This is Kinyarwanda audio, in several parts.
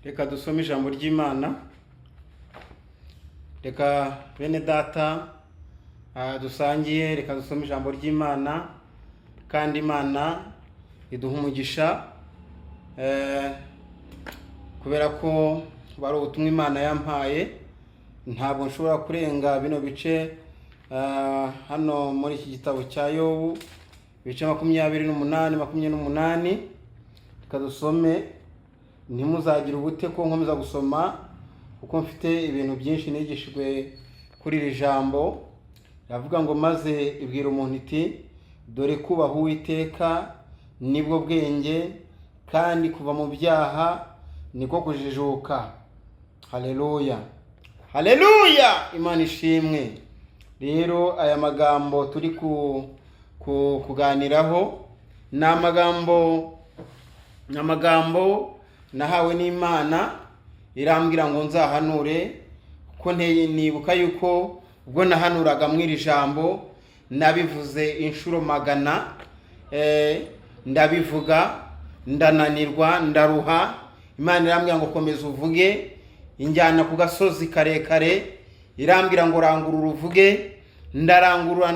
Reka dusome ijambo ry'Imana. Reka bene data dusangiye, reka dusome ijambo ry'Imana kandi Imana iduha umugisha kubera ko bari ubutumwa Imana yampaye. Ntabwo nshobora kurenga bino bice hano muri iki gitabo cya Yobu, bice 28. Reka dusome, ntimuzagira ubute ko nkomeza gusoma kuko mfite ibintu byinshi nigishijwe kuri iri jambo. Ravuga ngo maze ibwira umuntu iti dore kubaha Uwiteka nibwo bwenge, kandi kuva mu byaha niko kujijuka. Haleluya, haleluya, Imana ishimwe. Rero aya magambo turi kuganiraho ni amagambo nahawe n'Imana. Irambwira ngo nzahanure kuko nibuka yuko ubwo nahanuraga mw'iri jambo nabivuze inshuro 100. Ndabivuga ndananirwa ndaruha. Imana irambwira ngo komeza uvuge, injyana ku gasozi karekare. Irambwira ngo rangurura uvuge, ndarangurura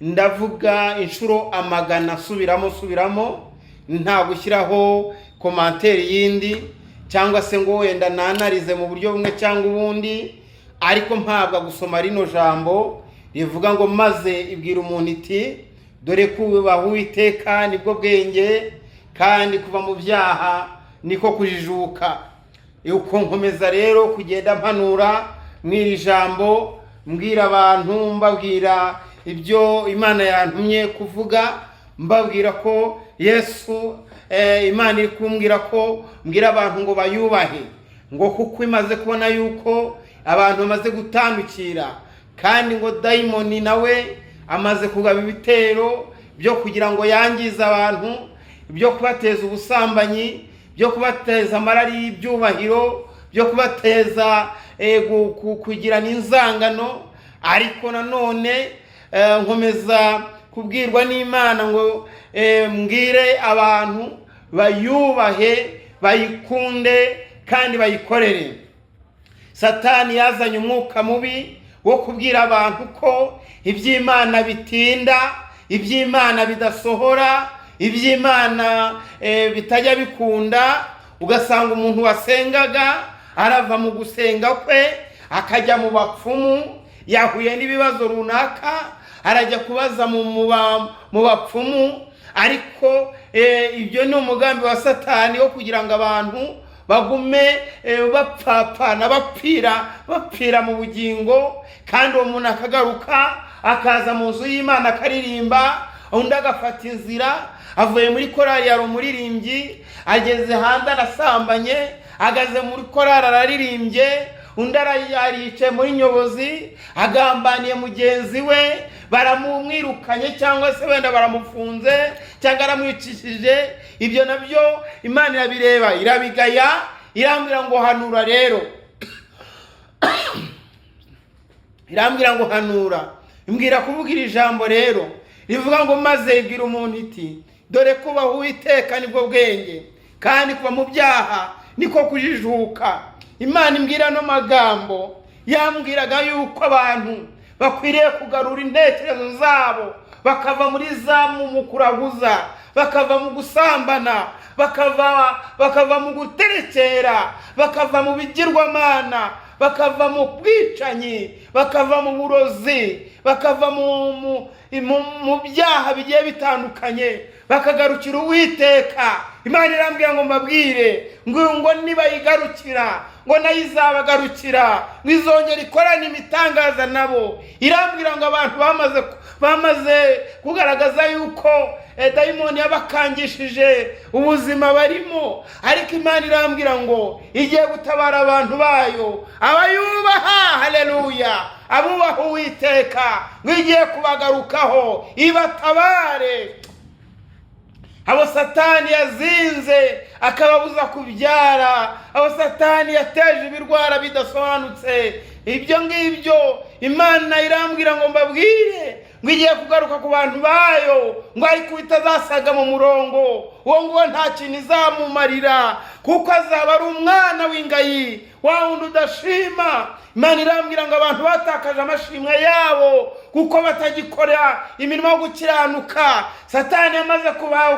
ndavuga inshuro 100 subiramo nta gushyiraho commentaire yindi cyangwa se ngo wenda nanarize mu buryo bumwe cyangwa ubundi. Ariko mpabwa gusoma rino jambo rivuga ngo maze ibwira umuntu iti dore kubaha Uwiteka nibwo bwenge, kandi kuva mu byaha niko kujijuka. Uko nkomeza rero kugenda mpanura mw'iri jambo, mbwira abantu, mbabwira ibyo Imana yantumye kuvuga, mbabwira ko Yesu Imana iri kumbwira ko mbwira abantu ngo bayubahe, ngo kuko imaze kubona yuko abantu bamaze gutandukira, kandi ngo dayimoni nawe amaze kugaba ibitero byo kugira ngo yangize abantu, byo kubateza ubusambanyi, byo kubateza amarari y'ibyubahiro, byo kubateza kugirana inzangano. Ariko nanone nkomeza kubwirwa n'Imana ngo mbwire abantu bayubahe, bayikunde kandi bayikorere. Satani yazanye umwuka mubi wo kubwira abantu ko iby'Imana bitinda, iby'Imana bidasohora, iby'Imana bitajya bikunda. Ugasanga umuntu wasengaga arava mu gusenga kwe akajya mu bapfumu, yahuye n'ibibazo runaka arajya kubaza mu bapfumu. Ariko ibyo ni umugambi wa Satani wo kugira ngo abantu bagume bapfapana, bapfira mu bugingo. Kandi uwo muntu akagaruka akaza mu nzu y'Imana akaririmba, undi agafata inzira avuye muri korali yari umuririmbyi, ageze hanze arasambanye, agaze muri korali araririmbye, undi ariyicaye muri nyobozi agambaniye mugenzi we, baramumwirukanye cyangwa se wenda baramufunze cyangwa aramwicishije. Ibyo nabyo Imana irabireba, irabigaya. Irambwira ngo hanura rero irambwira ngo hanura, imbwira kuvugira ijambo rero rivuga ngo maze ibwira umuntu iti dore kubaha Uwiteka nibwo bwenge, kandi kuva mu byaha niko kujijuka. Imana imbwira no magambo yambwiraga yuko abantu bakwiriye kugarura intekerezo zabo, bakava muri za mukuraguza, bakava mu gusambana, bakava mu guterekera, bakava mu bigirwamana, bakava mu bwicanyi, bakava mu burozi, bakava mu byaha bigiye bitandukanye, bakagarukira Uwiteka. Imana irambwira ngo mbabwire ngo nibayigarukira ngo nayo izabagarukira, ngo izongera ikorane imitangaza nabo. Irambwira ngo abantu bamaze kugaragaza yuko dayimoni yabakangishije ubuzima barimo. Ariko Imana irambwira ngo igiye gutabara abantu bayo, abayubaha. Haleluya, abubaha Uwiteka, ngo igiye kubagarukaho ibatabare. abo Satani yazinze akababuza kubyara, abo Satani yateje ibirwara bidasobanutse, ibyo ngibyo Imana irambwira ngo mbabwire ngo igiye kugaruka ku bantu bayo, ngo ariko itazasaga mu murongo, uwo nguwo nta kintu izamumarira, kuko azaba ari umwana w'ingayi, wa wundi udashima. Imana irambwira ngo abantu batakaje amashimwe yabo kuko batagikora imirimo yo gukiranuka. Satani yamaze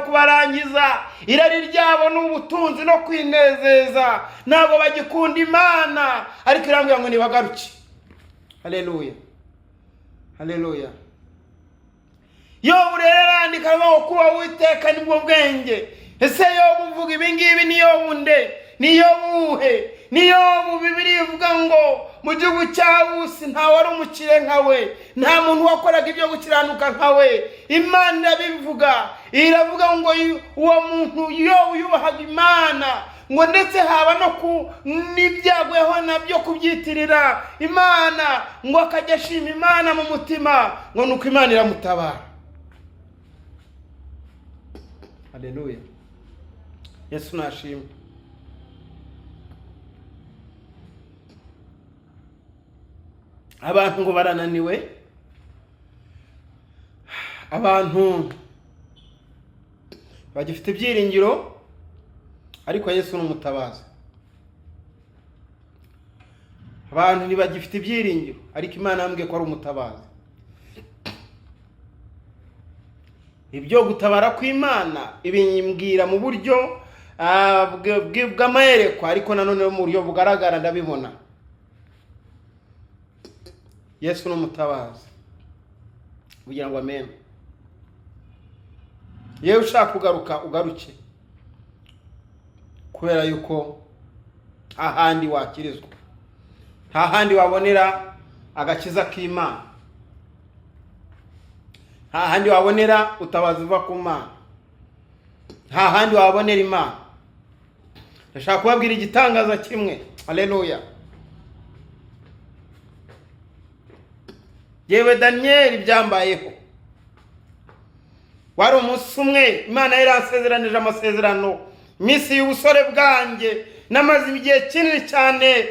kubarangiza, irari ryabo n'ubutunzi no kwinezeza, ntabwo bagikunda Imana, ariko irambwira ngo nibagaruke. Haleluya, haleluya. Yobu rero arandika ngo kuba Uwiteka nibwo bwenge. Ese Yobu uvuga ibi ngibi ni Yobu nde? Ni Yobuhe? Ni Yobu Bibiliya ivuga ngo mu gihugu cya Usi nta wari umukire nkawe, nta muntu wakoraga ibyo gukiranuka nkawe. Imana irabivuga, iravuga ngo uwo muntu Yobu yubahaga Imana, ngo ndetse haba no n'ibyaguyeho nabyo kubyitirira Imana, ngo akajya ashima Imana mu mutima, ngo nuko Imana iramutabara. Haleluya, Yesu nashimwe. Abantu ngo barananiwe, abantu bagifite ibyiringiro, ariko Yesu n'umutabazi. Abantu ntibagifite ibyiringiro, ariko Imana yambwiye ko ari umutabazi. Ibyo gutabara kw'Imana ibimbwira mu buryo bw'amayerekwa, ariko nanone mu buryo bugaragara ndabibona. Yesu n'umutabazi, kugira ngo amen. Yewe ushaka kugaruka ugaruke, kubera yuko ahandi wakirizwa, nta handi wabonera agakiza k'Imana, nta handi wabonera utabazi uva ku Mana, nta handi wabonera Imana. Ndashaka kubabwira igitangaza kimwe. Haleluya. Yewe Daniel byambayeho, wari umunsi umwe Imana yaransezeranije amasezerano, iminsi y'ubusore bwanjye namaze igihe kinini cyane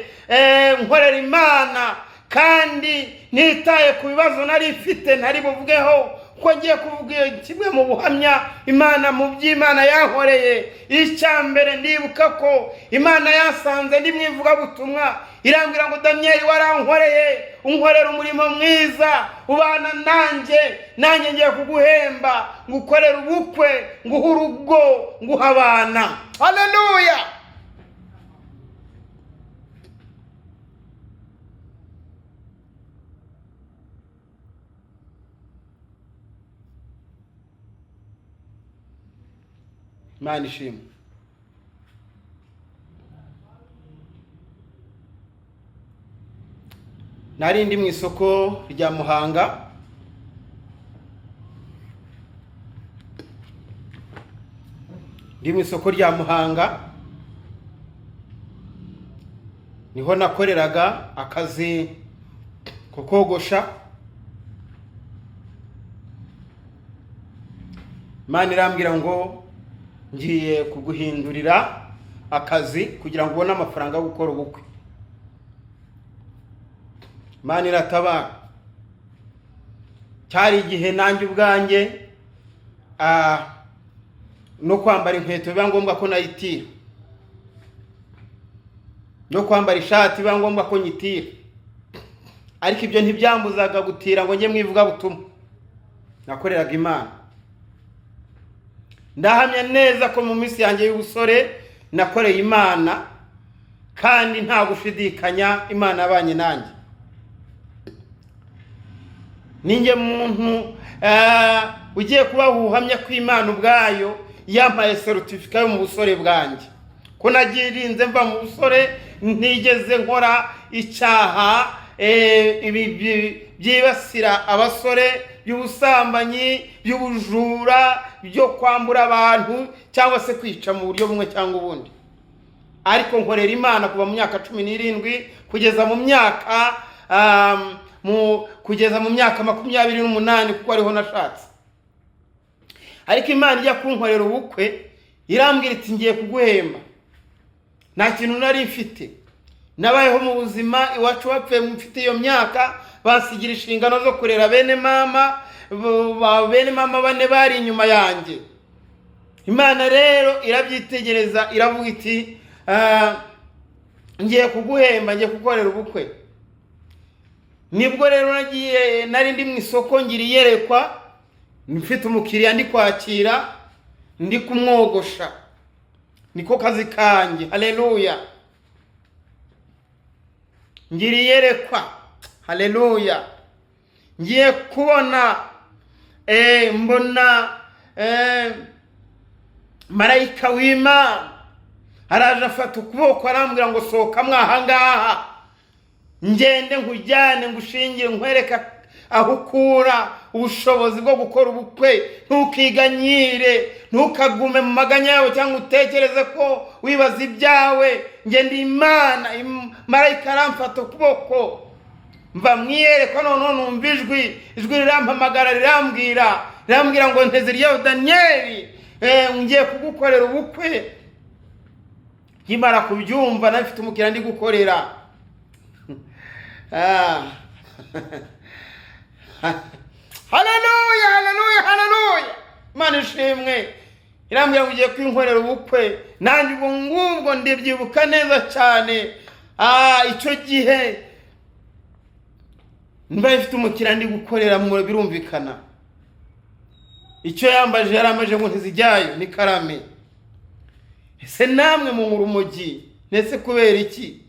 nkorera Imana, kandi ntitaye ku bibazo nari mfite ntari buvugeho, ko ngiye kuvuga kimwe mu buhamya Imana mu by'Imana yankoreye. Icya mbere ndibuka ko Imana yasanze ndi mwivuga butumwa, irambwira ngo Daniel warankoreye, unkorera umurimo mwiza, ubana nanjye ngiye kuguhemba, ngukorera ubukwe, nguha urugo, nguha abana. Haleluya. Imana ishimwe. Nari ndi mu isoko rya Muhanga, niho nakoreraga akazi ko kogosha. Imana irambwira ngo ngiye kuguhindurira akazi kugira ngo ubone amafaranga yo gukora ubukwe. Imana iratabara. Cyari igihe nanjye ubwanjye no kwambara inkweto biba ngombwa ko nayitira, no kwambara ishati biba ngombwa ko nyitira, ariko ibyo ntibyambuzaga gutira ngo njye mwivuga butumwa. Nakoreraga Imana. Ndahamya neza ko mu minsi yanjye y'ubusore nakoreye Imana, kandi nta gushidikanya Imana yabanye nanjye. Ninjye muntu ugiye kubahuhamya ko Imana ubwayo yampaye certificate yo mu busore bwanjye, ko nagirinze mva mu busore, ntigeze nkora icyaha byibasira abasore, by'ubusambanyi, by'ubujura, byo kwambura abantu cyangwa se kwica mu buryo bumwe cyangwa ubundi. Ariko nkorera Imana kuva mu myaka 17 kugeza mu myaka 28 kuko ariho nashatse. ariko Imana ijya kunkorera ubukwe irambwira iti ngiye kuguhemba. Nta kintu nari mfite, nabayeho mu buzima iwacu bapfuye mfite iyo myaka, basigira inshingano zo kurera bene mama bane bari inyuma yanjye. Imana rero irabyitegereza iravuga iti ngiye kuguhemba, ngiye kugukorera ubukwe. Nibwo rero nari ndi mu isoko ngira iyerekwa, mfite umukiriya ndi kwakira, ndi kumwogosha, niko kazi kanjye. Haleluya. Ngira iyerekwa, haleluya, ngiye kubona mbona marayika w'Imana araje afata ukuboko arambwira ngo sohoka mwahangaha, ngende nkujyane ngushingire nkwereka aho ukura ubushobozi bwo gukora ubukwe. Ntukiganyire, ntukagume mu maganya yawe cyangwa utekereze ko wibaza ibyawe. Ngende Imana. Marayika aramfata ukuboko, mva mwiyerekwa, noneho numva ijwi rirampamagara rirambwira ngo Nteziryayo Daniel, ngiye kugukorera ubukwe. Nkimara kubyumva nafite umukiriya ndi gukorera. Haleluya, haleluya, haleluya. Imana ishimwe. Irambwira ngo ugiye kwinkorera ubukwe. Nanjye ubwo ngubwo ndibyibuka neza cyane. Icyo gihe mba ifite umukiriya ndi gukorera, mu birumvikana. Icyo yarambaje ngo Nteziryayo ni Karame, ese namwe mu rumogi ndetse kubera iki?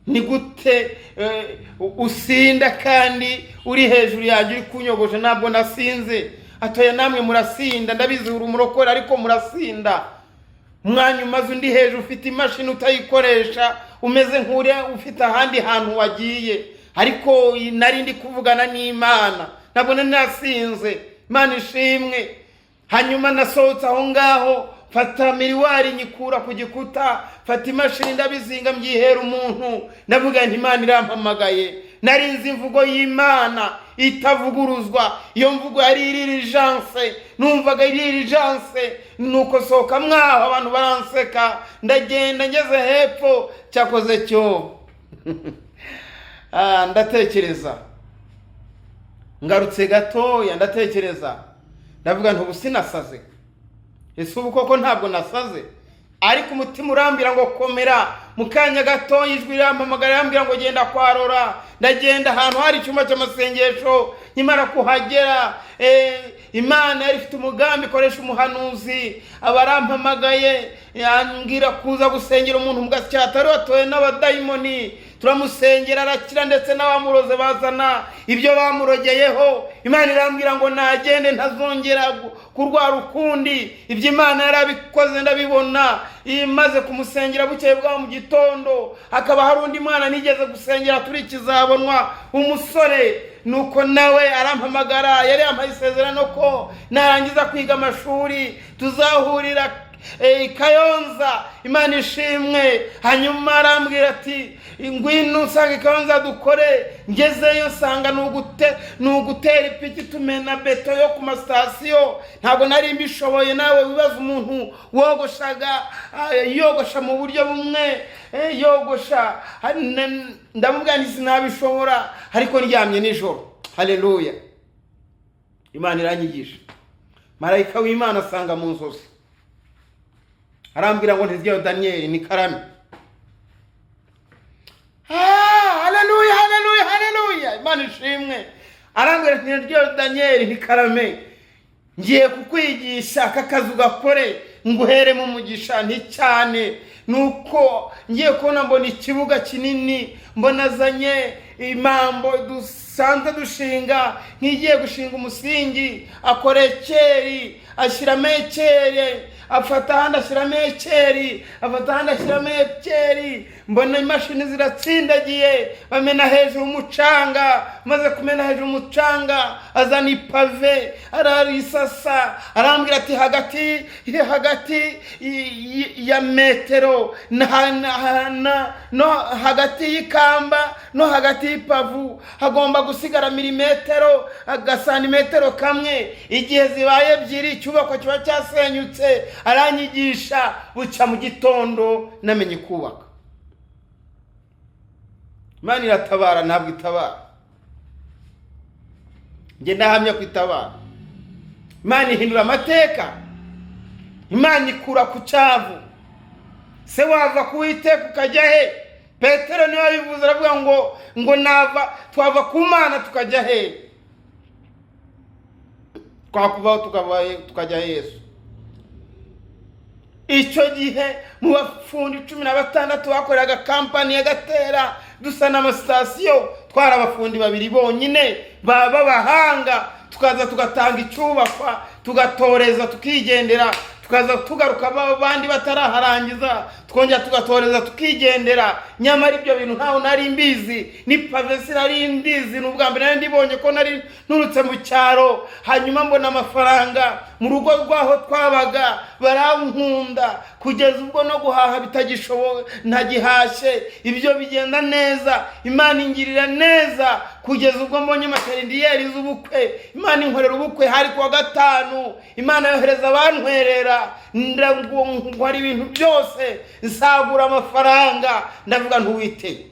Ni gute usinda kandi uri hejuru yanjye uri kunyogosha? Ntabwo nasinze. Atoya namwe murasinda, ndabizi uri umurokore ariko murasinda. Umwanya umaze undi hejuru, ufite imashini utayikoresha, umeze nk'uri ufite ahandi hantu wagiye. Ariko nari ndi kuvugana n'Imana, ntabwo nasinze. Imana ishimwe. Hanyuma nasohotse aho ngaho, fata miriwari nyikura ku gikuta, fata imashini ndabizinga mbyihera umuntu. Navuga nti Imana irampamagaye. Nari nzi imvugo y'Imana itavuguruzwa. Iyo mvugo yari iririjance, numvaga iririjance. Nuko sohoka mwaho, abantu baranseka. Ndagenda ngeze hepfo, cyakoze cyo ndatekereza. Ngarutse gatoya ndatekereza, ndavuga nti ubu sinasaze. Ese ubu koko ntabwo nasaze? Ariko umutima urambira ngo komera. Mu kanya gato ijwi rirampamagara rambwira ngo genda kwarora. Ndagenda ahantu hari icyumba cy'amasengesho. Nyimara kuhagera, Imana yari ifite umugambi ikoresha umuhanuzi. Abarampamagaye yambwira kuza gusengera umuntu mu Gasyata ari watoye n'abadayimoni. Turamusengera arakira, ndetse n'abamuroze bazana ibyo bamurogeyeho. Imana irambwira ngo nagende ntazongera kurwara ukundi. Ibyo Imana yarabikoze ndabibona. Imaze kumusengera bukeye bwa mu gitondo, hakaba hari undi mwana nigeze gusengera turi kizabonwa umusore. Nuko nawe arampamagara, yari yampaye isezerano ko narangiza kwiga amashuri tuzahurira Kayonza. Imana ishimwe. Hanyuma arambwira ati ngwino usanga Kayonza dukore. Ngezeyo nsanga nugutera ipiki tumena beto yo ku masitasiyo. Ntabwo nari mbishoboye. Nawe wibaza umuntu wogoshaga yogosha mu buryo bumwe, yogosha. Ndamubwira nti sinabishobora, ariko ndyamye nijoro. Haleluya. Imana iranyigisha. Marayika w'Imana asanga mu nzozi, arambwira ngo Nteziryayo Daniel ni Karame. Haleluya, haleluya, haleluya. Imana ishimwe. Arambwira ati Nteziryayo Daniel ni Karame, ngiye kukwigisha aka kazi ugakore nguheremo umugisha. Nti cyane. Nuko ngiye kubona mbona ikibuga kinini, mbona azanye imambo dusanzwe dushinga, nkigiye gushinga umusingi, akorekeri, ashyiramo ekeri, afata ahandi ashyiramo ekeri, afata ahandi ashyiramo ekeri. Mbona imashini ziratsindagiye, bamena hejuru umucanga. Maze kumena hejuru umucanga, azana ipave, ararisasa. Arambwira ati hagati ya metero no hagati y'ikamba no hagati y'ipavu hagomba gusigara milimetero agasantimetero kamwe, igihe zibaye ebyiri icyubakwa kiba cyasenyutse. Aranyigisha bucya mu gitondo namenye kubaka. Imana iratabara, ntabwo itabara. Njye ndahamya ko itabara. Imana ihindura amateka. Imana ikura ku cyavu. Se wava ku Uwiteka ukajya he? Petero niwe wabivuze, aravuga ngo twava ku Mana tukajya he? Twakuvaho tukajya Yesu. Icyo gihe mu bafundi 16 bakoreraga kampani ya Gatera dusa n'amasitasiyo, twara abafundi 2 bonyine baba bahanga, tukaza tugatanga icyubakwa, tugatoreza tukigendera, tukaza tugaruka abandi bataraharangiza, twongera tugatoreza tukigendera. Nyamara ibyo bintu ntaho nari mbizi, ni pavesi nari mbizi, n'ubwa mbere nari ndibonye ko nari nturutse mu cyaro. Hanyuma mbona amafaranga mu rugo rwaho twabaga, barankunda kugeza ubwo no guhaha bitagishoboye, ntagihashye. Ibyo bigenda neza, Imana ingirira neza kugeza ubwo mbonye materiyeri z'ubukwe. Imana inkorera ubukwe hari kuwa gatanu, Imana yohereza abantwerera, ngo hari ibintu byose, nsagura amafaranga. Ndavuga nti Uwiteka,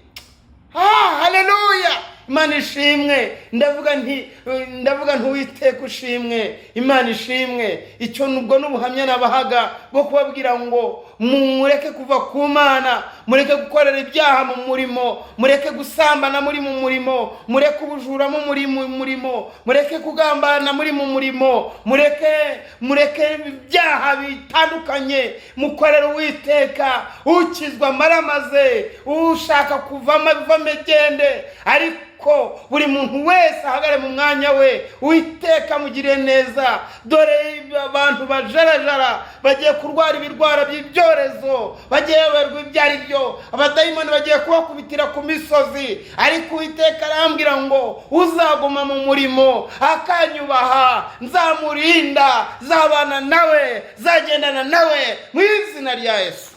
haleluya, Imana ishimwe. Ndavuga nti Uwiteka ushimwe, Imana ishimwe. Icyo nubwo n'ubuhamya nabahaga bwo kubabwira ngo mureke kuva ku Mana, mureke gukorera ibyaha mu murimo, mureke gusambana muri mu murimo, mureke ubujura muri mu murimo, mureke kugambana muri mu murimo, mureke ibyaha bitandukanye, mukorera Uwiteka. Ukizwa maramaze, ushaka kuvamo agende. Ariko buri muntu wese ahagare mu mwanya we, Uwiteka mugire neza. Dore abantu bajarajara, bagiye kurwara ibirwara by'ibyorezo, bagiye baberwa ibyo ari byo, abadayimoni bagiye kubakubitira ku misozi. Ariko Uwiteka arambwira ngo uzaguma mu murimo akanyubaha, nzamurinda, zabana nawe, zagendana nawe mu izina rya Yesu.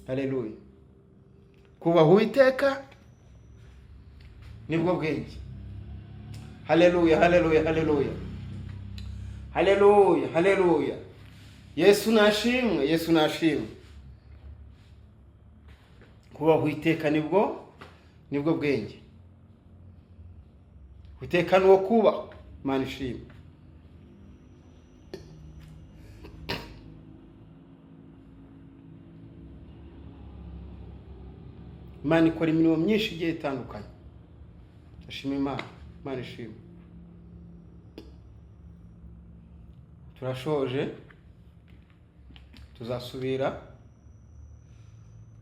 Haleluya. Kubaha Uwiteka nibwo bwenge. Haleluya, haleluya, haleluya, haleluya, haleluya. Yesu nashimwe, Yesu nashimwe. Kubaha Uwiteka nibwo bwenge. Uwiteka nuwo kubaha. Imana ishimwe. Imana ikora imirimo myinshi igiye itandukanye. Ashima Imana, Imana ishimwe. Turashoje, tuzasubira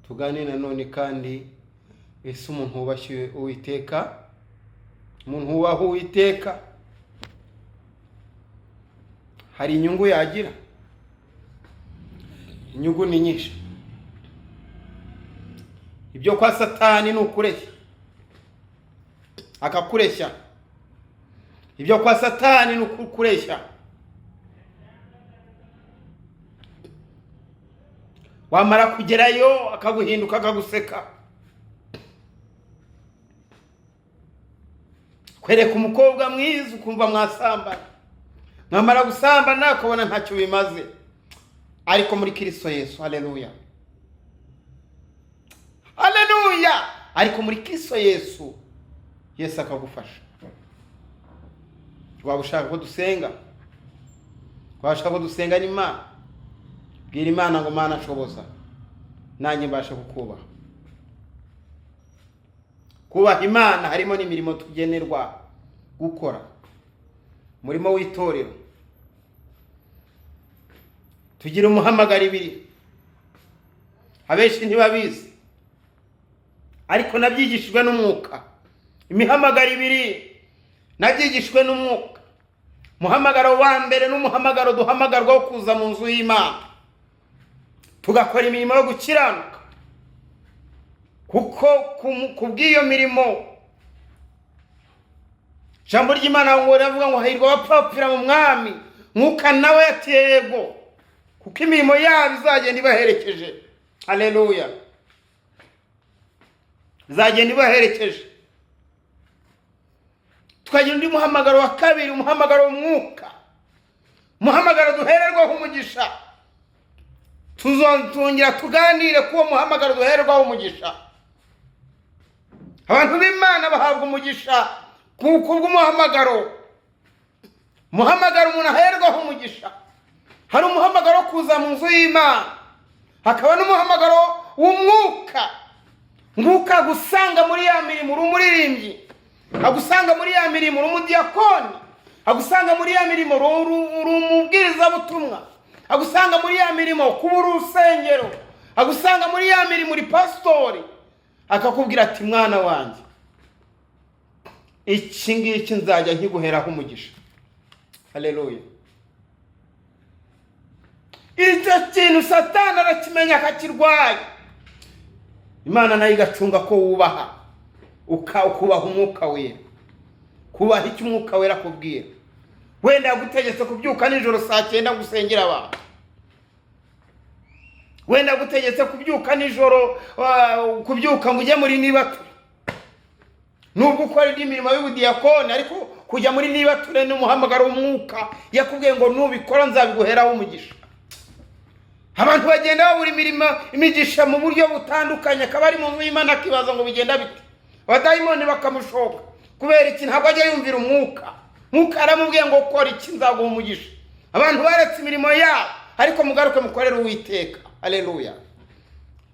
tuganire nanone kandi ese umuntu wubashye Uwiteka, umuntu wubaha Uwiteka hari inyungu yagira. Inyungu ni nyinshi. Ibyo kwa Satani ni ukureshya, akakureshya. Ibyo kwa Satani ni ukureshya. Wamara kugerayo akaguhinduka, akaguseka, kwereka umukobwa mwiza ukumva mwasambana. Mwamara gusambana ukabona ntacyo bimaze. Ariko muri Kristo Yesu, haleluya, haleluya, ariko muri Kristo Yesu, Yesu akagufasha. Waba ushaka ko dusenga, waba ushaka ko dusenga n'Imana, bwira Imana ngo Mana nshoboza, nanjye mbashe kukubaha. Kubaha Imana harimo n'imirimo tugenerwa gukora. Murimo w'itorero tugira umuhamagaro 2. Abenshi ntibabizi, ariko nabyigishijwe n'Umwuka. Imihamagaro 2 nabyigishijwe n'Umwuka. Muhamagaro wa mbere n'umuhamagaro duhamagarwa wo kuza mu nzu y'Imana, tugakora imirimo yo gukiranuka. Kuko kubw'iyo mirimo Jambo ry'Imana ngo ravuga ngo hahirwa abapfapfira mu mwami. Mwuka nawe ati yego, kuko imirimo yabo izagenda ibaherekeje. Haleluya, izagenda ibaherekeje. tukagira undi muhamagaro wa kabiri, umuhamagaro w'umwuka, umuhamagaro duhererwaho umugisha. Tuzongera tuganire kuwo muhamagaro duhererwaho umugisha. Abantu b'Imana bahabwa umugisha kubw'umuhamagaro. Umuhamagaro umuntu ahererwaho umugisha. Hari umuhamagaro wo kuza mu nzu y'Imana, hakaba n'umuhamagaro w'umwuka. Mwuka agusanga muri ya mirimo uri umuririmbyi, agusanga muri ya mirimo uri umudiyakoni, agusanga muri ya mirimo uri umubwirizabutumwa, agusanga muri ya mirimo kuba uri urusengero, agusanga muri ya mirimo uri pasitori, akakubwira ati mwana wanjye, iki ngiki nzajya nkiguheraho umugisha. Haleluya. Icyo kintu Satani arakimenya akakirwanya, Imana nayo igacunga ko wubaha, ukubaha umwuka wera, kubaha icyo umwuka wera akubwira. Wenda yagutegetse kubyuka nijoro saa 9 gusengera abantu, wenda yagutegetse kubyuka nijoro kubyuka ngo ujye muri nibature, nubwo ukora indi mirimo y'ubudiyakoni, ariko kujya muri nibature n'umuhamagaro w'umwuka. Yakubwiye ngo nubikora nzabiguheraho umugisha. Abantu bagenda babura imirimo imigisha mu buryo butandukanye, akaba ari mu nzu y'Imana akibaza ngo bigenda bite. Abadayimoni bakamushoka kubera iki? Ntabwo ajya yumvira umwuka. Mwuka aramubwiye ngo ukora iki nzaguha umugisha. Abantu baretse imirimo yabo, ariko mugaruke mukorere Uwiteka. Haleluya.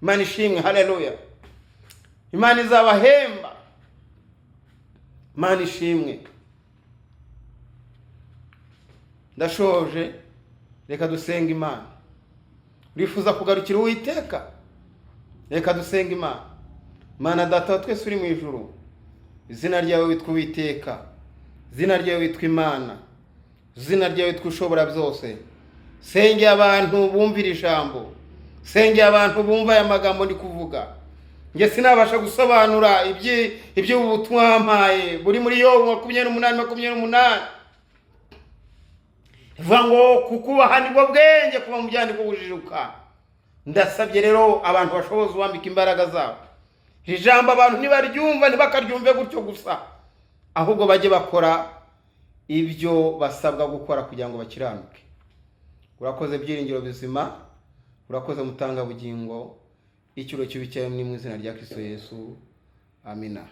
Imana ishimwe. Haleluya. Imana izabahemba. Imana ishimwe. Ndashoje, reka dusenga Imana. Urifuza kugarukira Uwiteka? Reka dusenga Imana. Mana Data wa twese uri mu ijuru, izina ryawe witwa Uwiteka, izina ryawe witwa Imana, izina ryawe witwa ushobora byose. Sengera abantu bumvira ijambo, sengera abantu bumva aya magambo ndi kuvuga. Nge sinabasha gusobanura ibyo ubutumwa wampaye buri muri Yobu 28:28. Ivuga ngo kukubaha nibwo bwenge, kuba mu byandiko bujijuka. Ndasabye rero abantu bashoboza uwambika imbaraga zabo, iri jambo abantu ntibaryumva, ntibakaryumve gutyo gusa, ahubwo bajye bakora ibyo basabwa gukora kugira ngo bakiranuke. Urakoze Byiringiro Bizima, urakoze Mutanga bugingo, icyuro cy'ibicyaye mu izina rya Kristo Yesu. Amina.